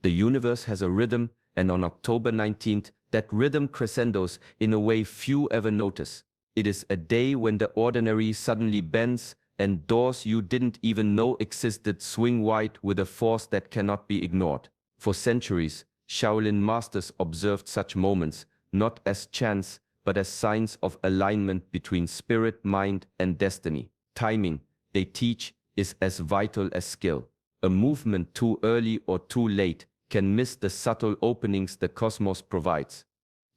The universe has a rhythm, and on October 19th, that rhythm crescendos in a way few ever notice. It is a day when the ordinary suddenly bends, and doors you didn't even know existed swing wide with a force that cannot be ignored. For centuries, Shaolin masters observed such moments, not as chance, but as signs of alignment between spirit, mind, and destiny. Timing, they teach, is as vital as skill. A movement too early or too late can miss the subtle openings the cosmos provides.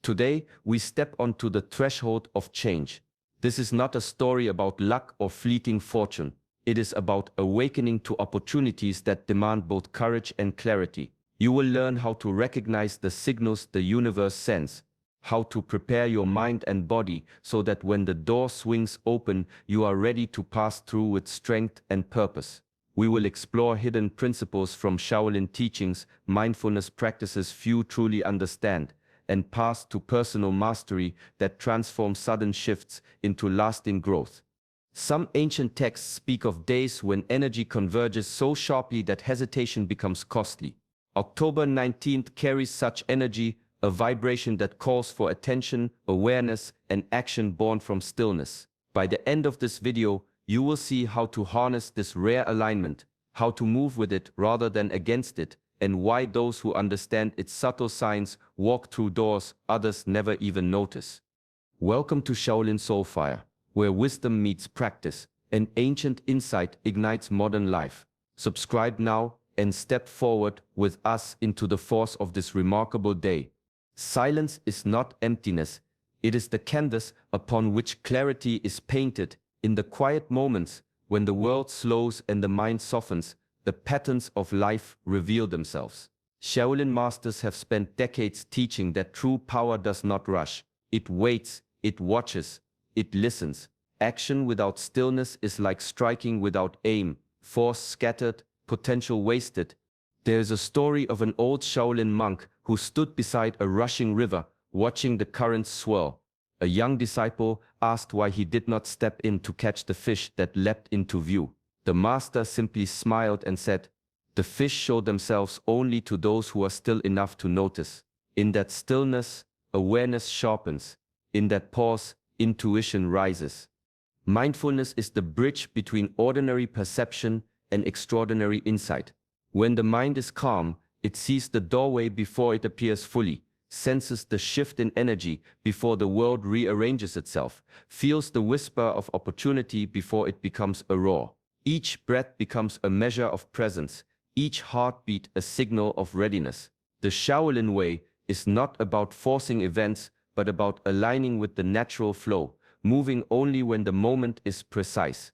Today, we step onto the threshold of change. This is not a story about luck or fleeting fortune. It is about awakening to opportunities that demand both courage and clarity. You will learn how to recognize the signals the universe sends, how to prepare your mind and body so that when the door swings open, you are ready to pass through with strength and purpose. We will explore hidden principles from Shaolin teachings, mindfulness practices few truly understand, and path to personal mastery that transforms sudden shifts into lasting growth. Some ancient texts speak of days when energy converges so sharply that hesitation becomes costly. October 19th carries such energy, a vibration that calls for attention, awareness, and action born from stillness. By the end of this video, you will see how to harness this rare alignment, how to move with it rather than against it, and why those who understand its subtle signs walk through doors others never even notice. Welcome to Shaolin Soulfire, where wisdom meets practice and ancient insight ignites modern life. Subscribe now and step forward with us into the force of this remarkable day. Silence is not emptiness, it is the canvas upon which clarity is painted. In the quiet moments, when the world slows and the mind softens, the patterns of life reveal themselves. Shaolin masters have spent decades teaching that true power does not rush. It waits, it watches, it listens. Action without stillness is like striking without aim, force scattered, potential wasted. There is a story of an old Shaolin monk who stood beside a rushing river, watching the currents swirl. A young disciple asked why he did not step in to catch the fish that leapt into view. The master simply smiled and said, "The fish show themselves only to those who are still enough to notice." In that stillness, awareness sharpens. In that pause, intuition rises. Mindfulness is the bridge between ordinary perception and extraordinary insight. When the mind is calm, it sees the doorway before it appears fully, senses the shift in energy before the world rearranges itself, feels the whisper of opportunity before it becomes a roar. Each breath becomes a measure of presence, each heartbeat a signal of readiness. The Shaolin way is not about forcing events, but about aligning with the natural flow, moving only when the moment is precise.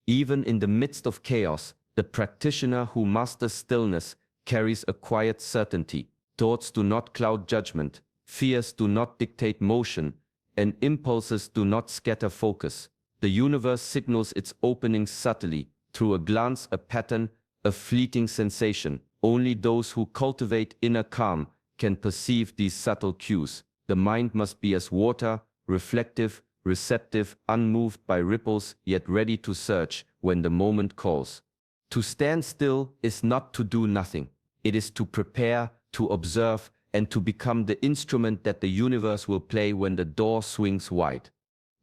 Even in the midst of chaos, the practitioner who masters stillness carries a quiet certainty. Thoughts do not cloud judgment, fears do not dictate motion, and impulses do not scatter focus. The universe signals its openings subtly, through a glance, a pattern, a fleeting sensation. Only those who cultivate inner calm can perceive these subtle cues. The mind must be as water, reflective, receptive, unmoved by ripples, yet ready to search when the moment calls. To stand still is not to do nothing. It is to prepare, to observe, and to become the instrument that the universe will play when the door swings wide.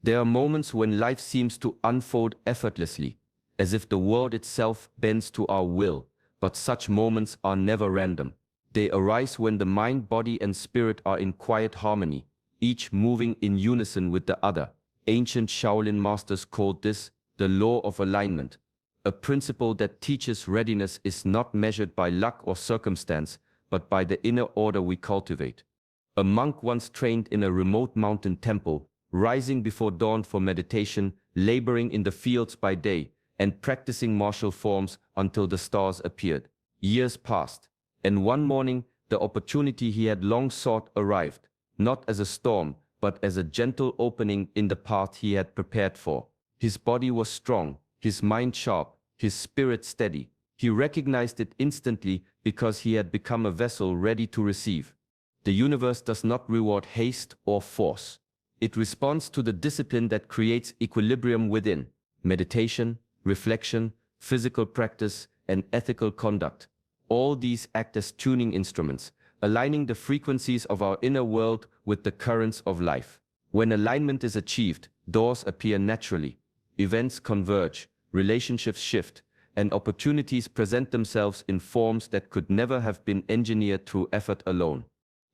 There are moments when life seems to unfold effortlessly, as if the world itself bends to our will, but such moments are never random. They arise when the mind, body, and spirit are in quiet harmony, each moving in unison with the other. Ancient Shaolin masters called this the law of alignment, a principle that teaches readiness is not measured by luck or circumstance, but by the inner order we cultivate. A monk once trained in a remote mountain temple, rising before dawn for meditation, laboring in the fields by day, and practicing martial forms until the stars appeared. Years passed, and one morning the opportunity he had long sought arrived, not as a storm, but as a gentle opening in the path he had prepared for. His body was strong, his mind sharp, his spirit steady. He recognized it instantly because he had become a vessel ready to receive. The universe does not reward haste or force. It responds to the discipline that creates equilibrium within. Meditation, reflection, physical practice, and ethical conduct. All these act as tuning instruments, aligning the frequencies of our inner world with the currents of life. When alignment is achieved, doors appear naturally, events converge, relationships shift, and opportunities present themselves in forms that could never have been engineered through effort alone.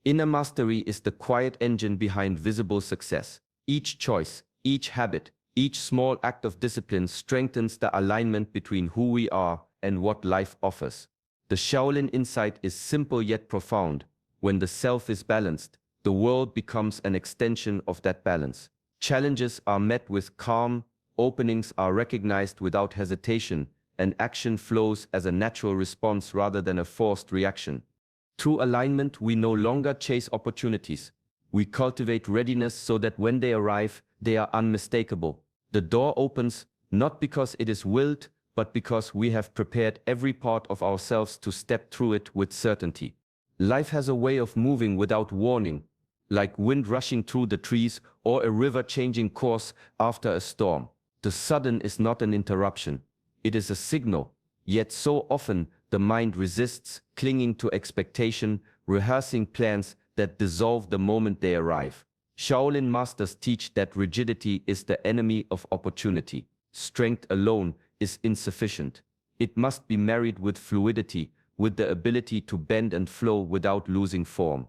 Inner mastery is the quiet engine behind visible success. Each choice, each habit, each small act of discipline strengthens the alignment between who we are and what life offers. The Shaolin insight is simple yet profound. When the self is balanced, the world becomes an extension of that balance. Challenges are met with calm, openings are recognized without hesitation, and action flows as a natural response rather than a forced reaction. Through alignment, we no longer chase opportunities. We cultivate readiness so that when they arrive, they are unmistakable. The door opens not because it is willed, but because we have prepared every part of ourselves to step through it with certainty. Life has a way of moving without warning, like wind rushing through the trees or a river changing course after a storm. The sudden is not an interruption. It is a signal, yet so often the mind resists, clinging to expectation, rehearsing plans that dissolve the moment they arrive. Shaolin masters teach that rigidity is the enemy of opportunity. Strength alone is insufficient. It must be married with fluidity, with the ability to bend and flow without losing form.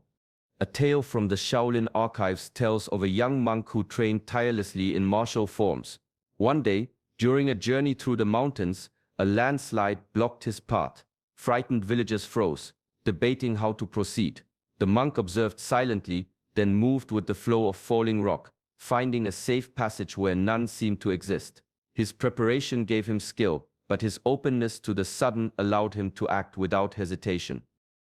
A tale from the Shaolin archives tells of a young monk who trained tirelessly in martial forms. One day, during a journey through the mountains, a landslide blocked his path. Frightened villagers froze, debating how to proceed. The monk observed silently, then moved with the flow of falling rock, finding a safe passage where none seemed to exist. His preparation gave him skill, but his openness to the sudden allowed him to act without hesitation.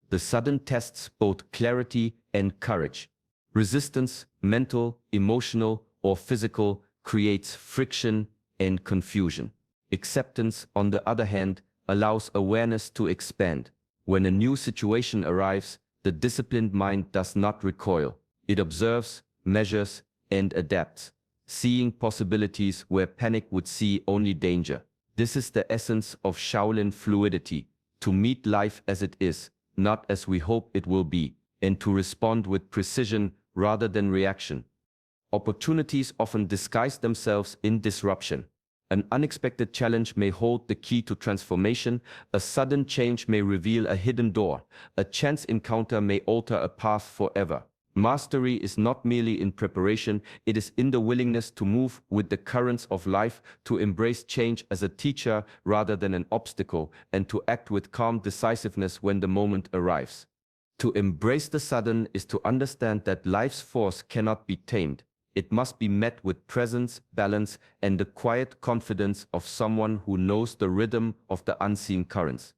The sudden tests both clarity and courage. Resistance, mental, emotional, or physical, creates friction and confusion. Acceptance, on the other hand, allows awareness to expand. When a new situation arrives, the disciplined mind does not recoil. It observes, measures, and adapts, seeing possibilities where panic would see only danger. This is the essence of Shaolin fluidity, to meet life as it is, not as we hope it will be, and to respond with precision rather than reaction. Opportunities often disguise themselves in disruption. An unexpected challenge may hold the key to transformation, a sudden change may reveal a hidden door, a chance encounter may alter a path forever. Mastery is not merely in preparation, it is in the willingness to move with the currents of life, to embrace change as a teacher rather than an obstacle, and to act with calm decisiveness when the moment arrives. To embrace the sudden is to understand that life's force cannot be tamed. It must be met with presence, balance, and the quiet confidence of someone who knows the rhythm of the unseen currents.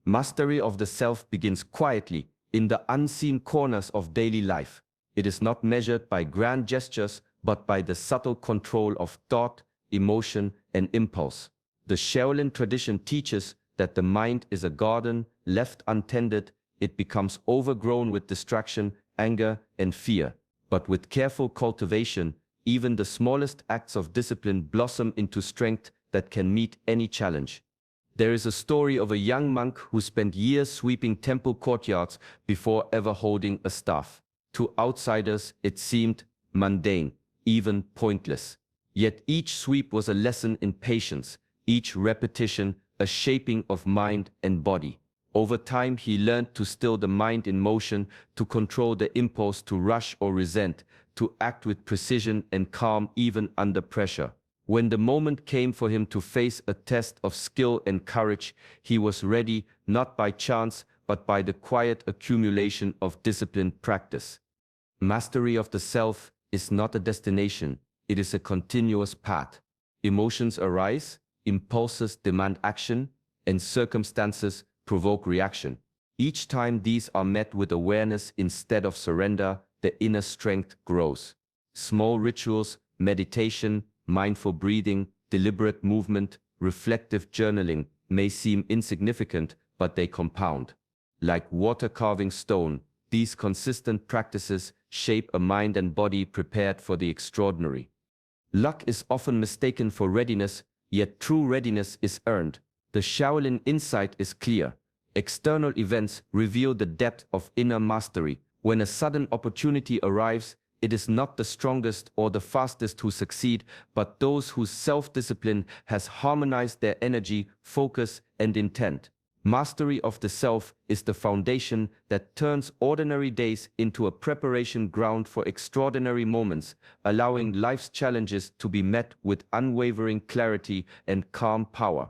Mastery of the self begins quietly, in the unseen corners of daily life. It is not measured by grand gestures, but by the subtle control of thought, emotion, and impulse. The Shaolin tradition teaches that the mind is a garden, left untended, it becomes overgrown with distraction, anger, and fear. But with careful cultivation, even the smallest acts of discipline blossom into strength that can meet any challenge. There is a story of a young monk who spent years sweeping temple courtyards before ever holding a staff. To outsiders, it seemed mundane, even pointless. Yet each sweep was a lesson in patience, each repetition a shaping of mind and body. Over time, he learned to still the mind in motion, to control the impulse to rush or resent, to act with precision and calm even under pressure. When the moment came for him to face a test of skill and courage, he was ready, not by chance, but by the quiet accumulation of disciplined practice. Mastery of the self is not a destination, it is a continuous path. Emotions arise, impulses demand action, and circumstances provoke reaction. Each time these are met with awareness instead of surrender, the inner strength grows. Small rituals, meditation, mindful breathing, deliberate movement, reflective journaling may seem insignificant, but they compound. Like water carving stone, these consistent practices shape a mind and body prepared for the extraordinary. Luck is often mistaken for readiness, yet true readiness is earned. The Shaolin insight is clear. External events reveal the depth of inner mastery. When a sudden opportunity arrives, it is not the strongest or the fastest who succeed, but those whose self-discipline has harmonized their energy, focus, and intent. Mastery of the self is the foundation that turns ordinary days into a preparation ground for extraordinary moments, allowing life's challenges to be met with unwavering clarity and calm power.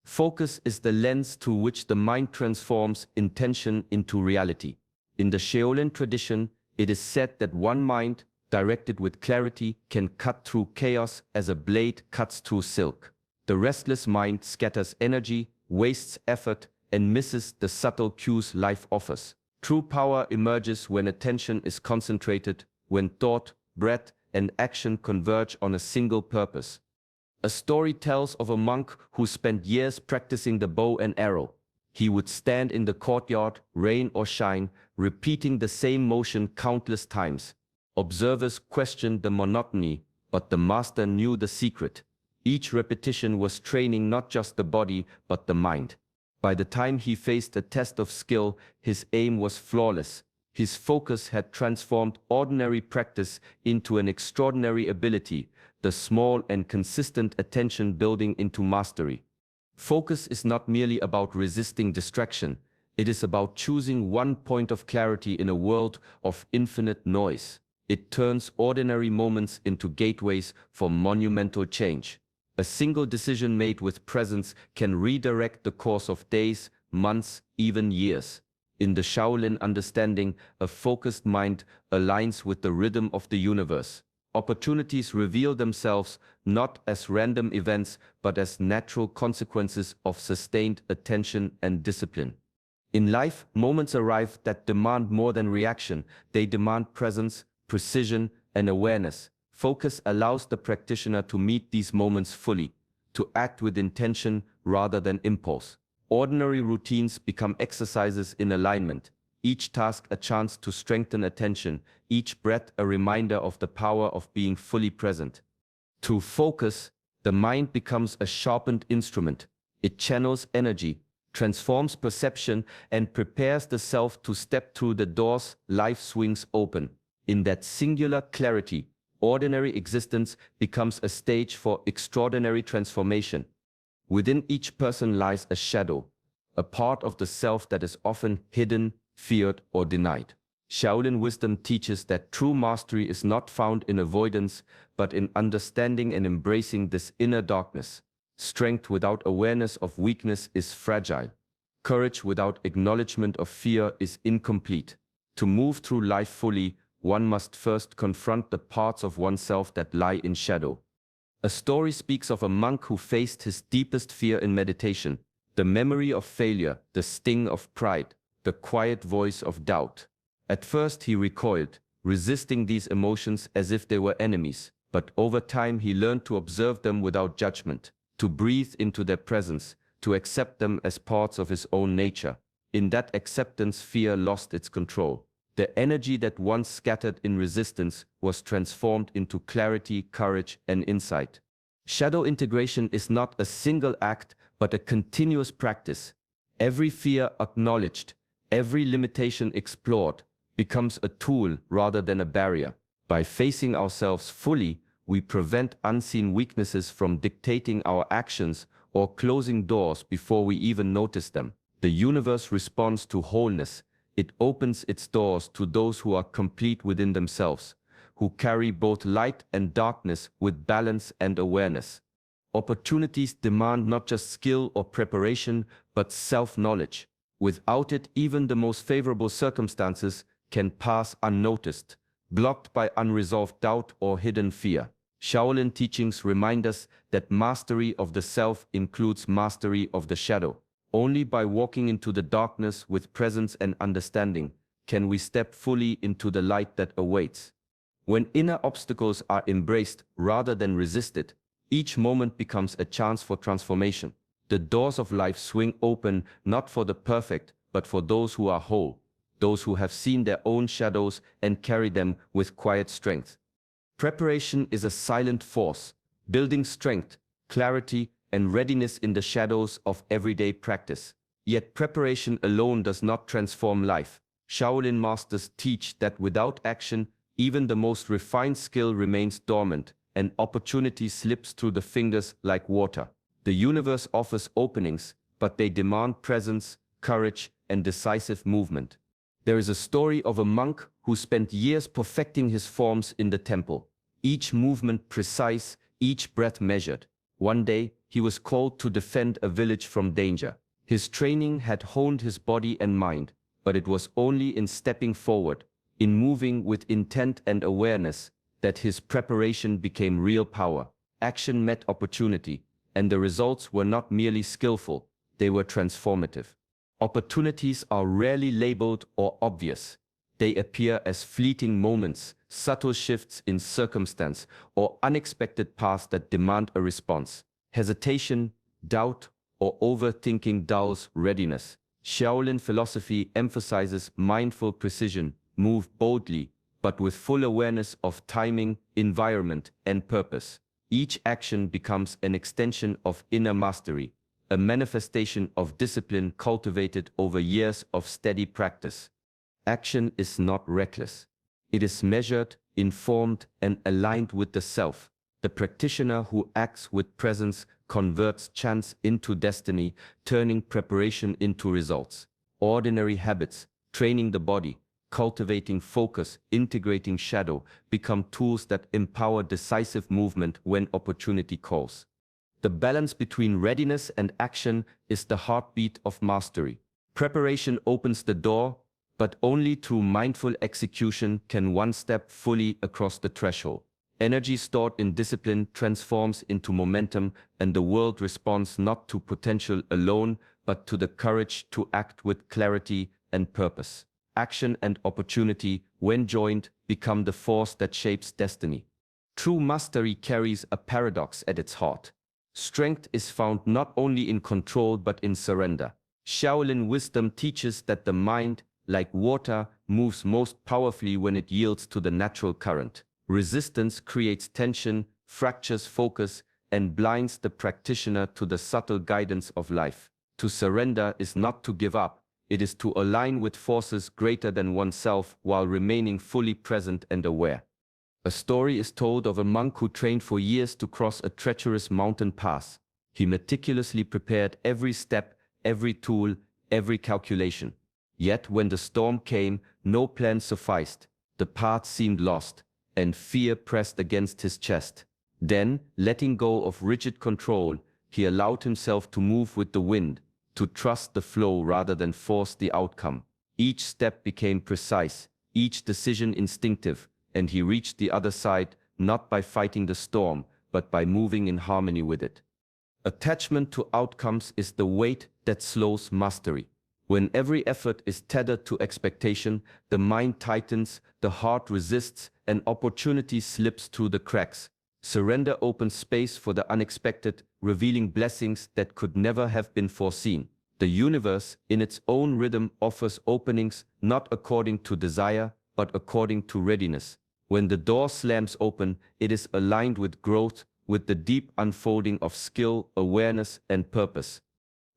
Focus is the lens through which the mind transforms intention into reality. In the Shaolin tradition, it is said that one mind, directed with clarity, can cut through chaos as a blade cuts through silk. The restless mind scatters energy, wastes effort, and misses the subtle cues life offers. True power emerges when attention is concentrated, when thought, breath, and action converge on a single purpose. A story tells of a monk who spent years practicing the bow and arrow. He would stand in the courtyard, rain or shine, repeating the same motion countless times. Observers questioned the monotony, but the master knew the secret. Each repetition was training not just the body, but the mind. By the time he faced a test of skill, his aim was flawless. His focus had transformed ordinary practice into an extraordinary ability, the small and consistent attention building into mastery. Focus is not merely about resisting distraction, it is about choosing one point of clarity in a world of infinite noise. It turns ordinary moments into gateways for monumental change. A single decision made with presence can redirect the course of days, months, even years. In the Shaolin understanding, a focused mind aligns with the rhythm of the universe. Opportunities reveal themselves not as random events, but as natural consequences of sustained attention and discipline. In life, moments arrive that demand more than reaction. They demand presence, precision, and awareness. Focus allows the practitioner to meet these moments fully, to act with intention rather than impulse. Ordinary routines become exercises in alignment, each task a chance to strengthen attention, each breath a reminder of the power of being fully present. Through focus, the mind becomes a sharpened instrument. It channels energy, transforms perception, and prepares the self to step through the doors life swings open. In that singular clarity, ordinary existence becomes a stage for extraordinary transformation. Within each person lies a shadow, a part of the self that is often hidden, feared, or denied. Shaolin wisdom teaches that true mastery is not found in avoidance, but in understanding and embracing this inner darkness. Strength without awareness of weakness is fragile. Courage without acknowledgement of fear is incomplete. To move through life fully, one must first confront the parts of oneself that lie in shadow. A story speaks of a monk who faced his deepest fear in meditation, the memory of failure, the sting of pride, the quiet voice of doubt. At first he recoiled, resisting these emotions as if they were enemies, but over time he learned to observe them without judgment, to breathe into their presence, to accept them as parts of his own nature. In that acceptance, fear lost its control. The energy that once scattered in resistance was transformed into clarity, courage, and insight. Shadow integration is not a single act, but a continuous practice. Every fear acknowledged, every limitation explored, becomes a tool rather than a barrier. By facing ourselves fully, we prevent unseen weaknesses from dictating our actions or closing doors before we even notice them. The universe responds to wholeness. It opens its doors to those who are complete within themselves, who carry both light and darkness with balance and awareness. Opportunities demand not just skill or preparation, but self-knowledge. Without it, even the most favorable circumstances can pass unnoticed, blocked by unresolved doubt or hidden fear. Shaolin teachings remind us that mastery of the self includes mastery of the shadow. Only by walking into the darkness with presence and understanding can we step fully into the light that awaits. When inner obstacles are embraced rather than resisted, each moment becomes a chance for transformation. The doors of life swing open not for the perfect, but for those who are whole, those who have seen their own shadows and carry them with quiet strength. Preparation is a silent force, building strength, clarity, and readiness in the shadows of everyday practice. Yet preparation alone does not transform life. Shaolin masters teach that without action, even the most refined skill remains dormant, and opportunity slips through the fingers like water. The universe offers openings, but they demand presence, courage, and decisive movement. There is a story of a monk who spent years perfecting his forms in the temple, each movement precise, each breath measured. One day, he was called to defend a village from danger. His training had honed his body and mind, but it was only in stepping forward, in moving with intent and awareness, that his preparation became real power. Action met opportunity, and the results were not merely skillful, they were transformative. Opportunities are rarely labeled or obvious. They appear as fleeting moments, subtle shifts in circumstance, or unexpected paths that demand a response. Hesitation, doubt, or overthinking dulls readiness. Shaolin philosophy emphasizes mindful precision, move boldly, but with full awareness of timing, environment, and purpose. Each action becomes an extension of inner mastery, a manifestation of discipline cultivated over years of steady practice. Action is not reckless. It is measured, informed, and aligned with the self. The practitioner who acts with presence converts chance into destiny, turning preparation into results. Ordinary habits, training the body, cultivating focus, integrating shadow, become tools that empower decisive movement when opportunity calls. The balance between readiness and action is the heartbeat of mastery. Preparation opens the door, but only through mindful execution can one step fully across the threshold. Energy stored in discipline transforms into momentum, and the world responds not to potential alone, but to the courage to act with clarity and purpose. Action and opportunity, when joined, become the force that shapes destiny. True mastery carries a paradox at its heart. Strength is found not only in control but in surrender. Shaolin wisdom teaches that the mind, like water, moves most powerfully when it yields to the natural current. Resistance creates tension, fractures focus, and blinds the practitioner to the subtle guidance of life. To surrender is not to give up, it is to align with forces greater than oneself while remaining fully present and aware. A story is told of a monk who trained for years to cross a treacherous mountain pass. He meticulously prepared every step, every tool, every calculation. Yet when the storm came, no plan sufficed. The path seemed lost, and fear pressed against his chest. Then, letting go of rigid control, he allowed himself to move with the wind, to trust the flow rather than force the outcome. Each step became precise, each decision instinctive, and he reached the other side not by fighting the storm, but by moving in harmony with it. Attachment to outcomes is the weight that slows mastery. When every effort is tethered to expectation, the mind tightens, the heart resists, and opportunity slips through the cracks. Surrender opens space for the unexpected, revealing blessings that could never have been foreseen. The universe, in its own rhythm, offers openings not according to desire, but according to readiness. When the door slams open, it is aligned with growth, with the deep unfolding of skill, awareness, and purpose.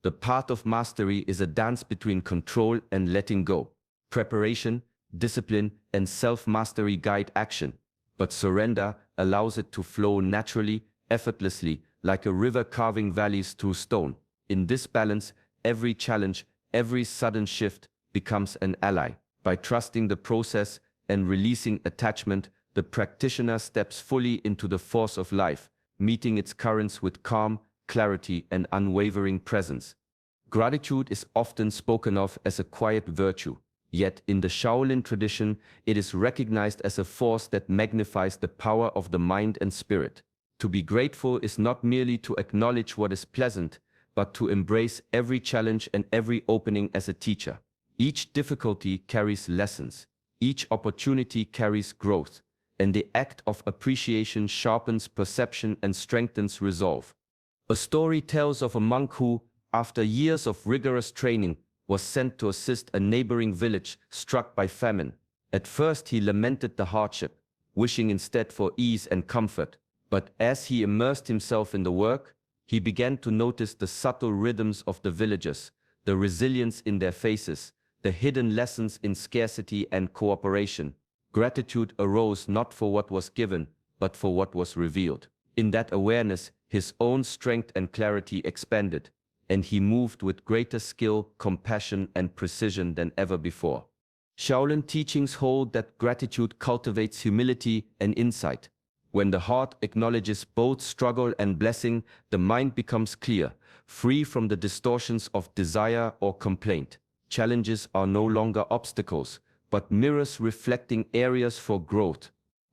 The path of mastery is a dance between control and letting go. Preparation, discipline, and self-mastery guide action, but surrender allows it to flow naturally, effortlessly, like a river carving valleys through stone. In this balance, every challenge, every sudden shift becomes an ally. By trusting the process and releasing attachment, the practitioner steps fully into the force of life, meeting its currents with calm, clarity, and unwavering presence. Gratitude is often spoken of as a quiet virtue, yet in the Shaolin tradition, it is recognized as a force that magnifies the power of the mind and spirit. To be grateful is not merely to acknowledge what is pleasant, but to embrace every challenge and every opening as a teacher. Each difficulty carries lessons, each opportunity carries growth, and the act of appreciation sharpens perception and strengthens resolve. A story tells of a monk who, after years of rigorous training, was sent to assist a neighboring village struck by famine. At first he lamented the hardship, wishing instead for ease and comfort. But as he immersed himself in the work, he began to notice the subtle rhythms of the villagers, the resilience in their faces, the hidden lessons in scarcity and cooperation. Gratitude arose not for what was given, but for what was revealed. In that awareness, his own strength and clarity expanded, and he moved with greater skill, compassion, and precision than ever before. Shaolin teachings hold that gratitude cultivates humility and insight. When the heart acknowledges both struggle and blessing, the mind becomes clear, free from the distortions of desire or complaint. Challenges are no longer obstacles, but mirrors reflecting areas for growth.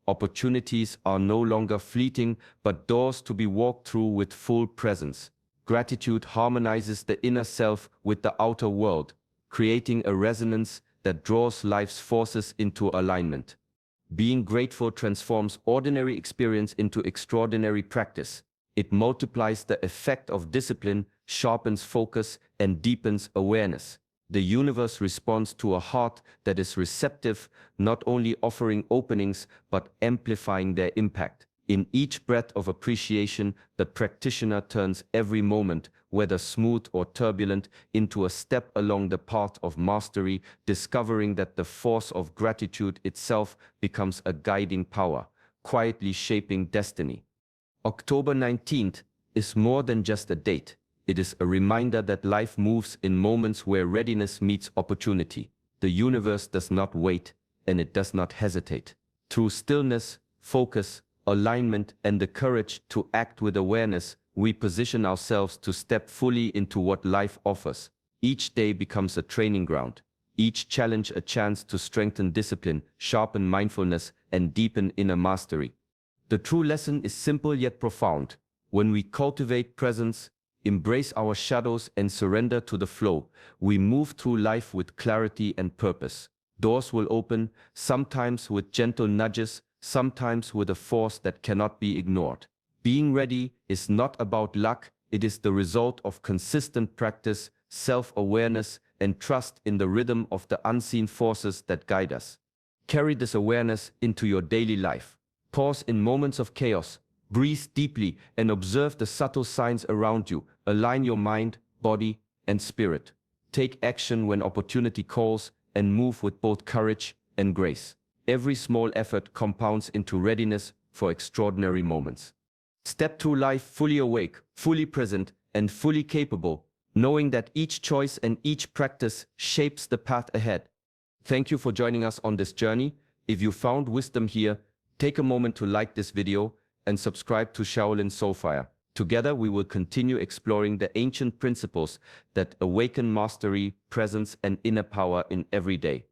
Opportunities are no longer fleeting, but doors to be walked through with full presence. Gratitude harmonizes the inner self with the outer world, creating a resonance that draws life's forces into alignment. Being grateful transforms ordinary experience into extraordinary practice. It multiplies the effect of discipline, sharpens focus, and deepens awareness. The universe responds to a heart that is receptive, not only offering openings, but amplifying their impact. In each breath of appreciation, the practitioner turns every moment, whether smooth or turbulent, into a step along the path of mastery, discovering that the force of gratitude itself becomes a guiding power, quietly shaping destiny. October 19th is more than just a date. It is a reminder that life moves in moments where readiness meets opportunity. The universe does not wait, and it does not hesitate. Through stillness, focus, alignment, and the courage to act with awareness, we position ourselves to step fully into what life offers. Each day becomes a training ground, each challenge a chance to strengthen discipline, sharpen mindfulness, and deepen inner mastery. The true lesson is simple yet profound. When we cultivate presence, embrace our shadows, and surrender to the flow, we move through life with clarity and purpose. Doors will open, sometimes with gentle nudges, sometimes with a force that cannot be ignored. Being ready is not about luck, it is the result of consistent practice, self-awareness, and trust in the rhythm of the unseen forces that guide us. Carry this awareness into your daily life. Pause in moments of chaos, breathe deeply, and observe the subtle signs around you. Align your mind, body, and spirit. Take action when opportunity calls, and move with both courage and grace. Every small effort compounds into readiness for extraordinary moments. Step through life fully awake, fully present, and fully capable, knowing that each choice and each practice shapes the path ahead. Thank you for joining us on this journey. If you found wisdom here, take a moment to like this video and subscribe to Shaolin Soulfire. Together we will continue exploring the ancient principles that awaken mastery, presence, and inner power in every day.